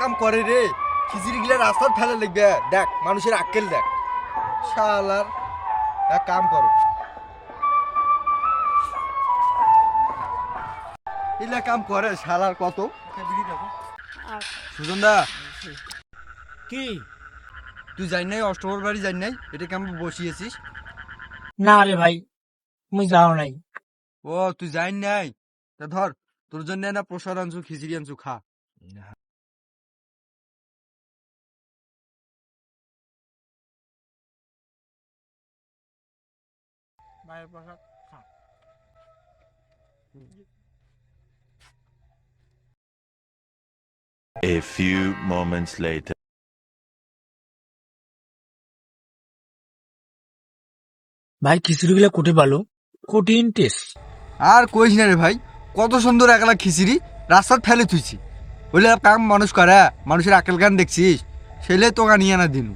কাম করে রে, খিচুড়ি গিলা রাস্তার ফেলে লিখবে। দেখ মানুষের আক্কেল দেখ শালার। এক কাম করো, এলা কাম করে শালার কত। সুজন দা, কি? তুই যাই নাই অষ্টমর বাড়ি যাই নাই? এটা কেমন বসিয়েছিস? না রে ভাই, মুই যাও নাই। ও তুই যাই নাই, তা ধর তোর জন্য না প্রসাদ আনছু, খিচুড়ি আনছু, খা। মায়ের প্রসাদ খা। A few moments later. ভাই খিচুড়ি গুলা কোটে পালো, কঠিন টেস্ট। আর কইস না রে ভাই, কত সুন্দর একলা খিচুড়ি রাস্তার ফেলে তুইছি। বলে কাম মানুষ করে, মানুষের আকেল গান দেখছিস, সেলে তোকে নিয়ে না দিনু।